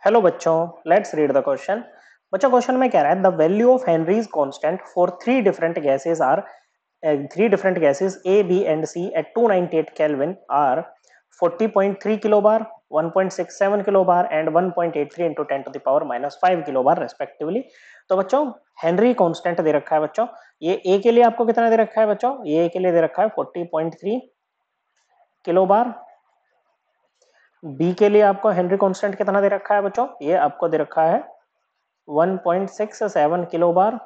Hello बच्चों, let's read the question. बच्चों question में कह रहा है the value of Henry's constant for three different gases A B and C at 298 kelvin are 40.3 kilo bar, 1.67 kilo bar and 1.83 into 10 to the power -5 kilo bar respectively. तो बच्चों Henry constant दे रखा है बच्चों। ये ए के लिए आपको कितना दे रखा है बच्चों? ये ए के लिए दे रखा है 40.3 किलो बार। बी के लिए आपको हेनरी कांस्टेंट कितना दे रखा है बच्चों? ये आपको दे रखा है 1.67 किलो बार।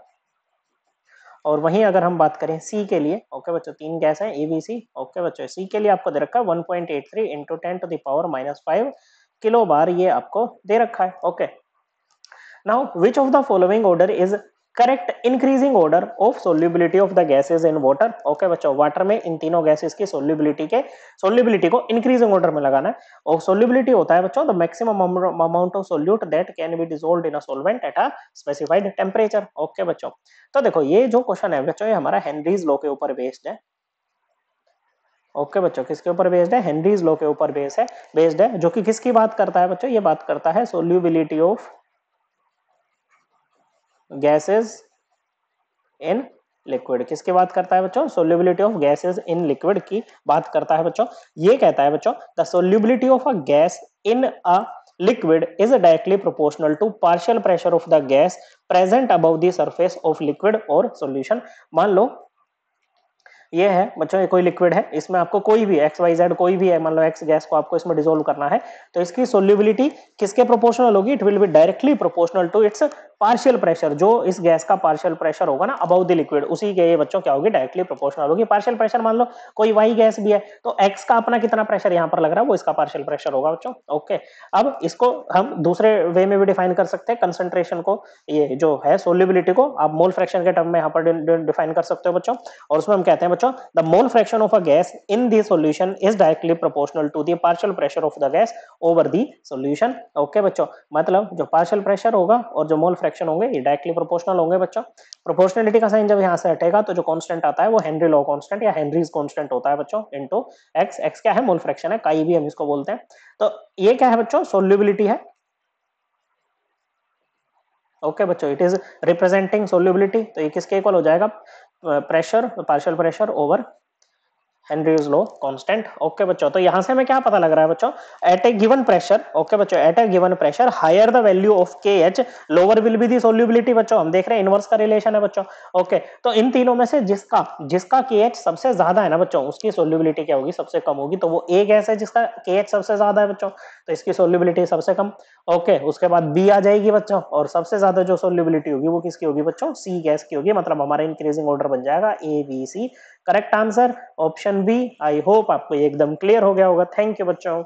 और वहीं अगर हम बात करें सी के लिए, ओके बच्चों, तीन गैस है ए बी सी। ओके बच्चों, सी के लिए आपको दे रखा है 1.83 into 10 to the power -5 kilo bar, ये आपको दे रखा है। Okay, now which of the following order is correct increasing order of solubility of the gases in water. Okay बच्चों, वाटर में इन तीनों गैसेस की सोल्यूबिलिटी को इंक्रीजिंग ऑर्डर में लगाना है। और सोल्यूबिलिटी होता है बच्चों the maximum amount of solute that can be dissolved in a solvent at a specified temperature. Okay बच्चों, तो देखो ये जो क्वेश्चन है बच्चों, ये हमारा हेनरीज लॉ के ऊपर बेस्ड है। ओके बच्चों, किसके ऊपर बेस्ड है? हेनरीज लॉ के ऊपर बेस्ड है, जो कि किसकी बात करता है बच्चों? ये बात करता है solubility of gases in liquid. किसकी बात करता है बच्चों? Solubility of gases in liquid की बात करता है बच्चों। ये कहता है बच्चों the solubility of a gas in a liquid is directly proportional to partial pressure of the gas present above the surface of liquid or solution। मान लो ये है बच्चों, ये कोई लिक्विड है, इसमें आपको कोई भी एक्स वाई जेड कोई भी है, मान लो एक्स गैस को आपको इसमें डिसोल्व करना है, तो इसकी सोल्यूबिलिटी किसके प्रोपोर्शनल होगी? It will be directly proportional to its partial pressure. जो इस गैस का पार्शियल प्रेशर होगा ना अबाउट द लिक्विड, उसी के ये बच्चों क्या होगी? डायरेक्टली प्रोपोर्शनल होगी। पार्शियल प्रेशर मान लो कोई वाई गैस भी है, तो एक्स का अपना कितना प्रेशर यहाँ पर लग रहा है, वो इसका पार्शियल प्रेशर होगा बच्चों। ओके, अब इसको हम दूसरे वे में भी डिफाइन कर सकते हैं। कंसंट्रेशन को, ये जो है सोल्यूबिलिटी को, आप मोल फ्रैक्शन के टर्म में यहाँ पर डिफाइन कर सकते हो बच्चों। और उसमें हम कहते हैं बच्चों the mole fraction of a gas in the solution is directly proportional to the partial pressure of the gas over the solution. Okay बच्चों, मतलब जो पार्शियल प्रेशर होगा और जो मोल फ्रैक्शन होंगे ये डायरेक्टली प्रोपोर्शनल होंगे बच्चों। प्रोपोर्शनलिटी का साइन जब यहाँ से हटेगा तो जो कांस्टेंट आता है वो हेनरी लॉ कांस्टेंट या हेनरीज कांस्टेंट होता है बच्चों, इनटू एक्स। एक्स क्या है? मोल फ्रैक्शन है, काई भी हम इसको बोलते हैं। तो ये क्या है बच्चों? सोल्यूबिलिटी है। ओके बच्चों, इट इज रिप्रेजेंटिंग सोल्यूबिलिटी, तो ये किसके इक्वल हो जाएगा? Pressure, partial pressure over Henry's law constant. Okay बच्चों, तो यहां से हमें क्या पता लग रहा है बच्चों? At a given pressure, okay बच्चों, at a given pressure higher the value of K H lower will be the solubility. बच्चों हम देख रहे हैं इनवर्स का रिलेशन है बच्चों। ओके, तो इन तीनों में से जिसका जिसका के एच सबसे ज्यादा है ना बच्चों, उसकी सोल्यूबिलिटी क्या होगी? सबसे कम होगी। तो वो ए गैस है जिसका के एच सबसे ज्यादा है बच्चों, तो इसकी सोल्यूबिलिटी सबसे कम। ओके, उसके बाद बी आ जाएगी बच्चों, और सबसे ज्यादा जो सोल्यूबिलिटी होगी वो किसकी होगी बच्चों? सी गैस की होगी। मतलब हमारा इंक्रीजिंग ऑर्डर बन जाएगा A B C. Correct answer option B. I hope आपको ये एकदम क्लियर हो गया होगा। थैंक यू बच्चों।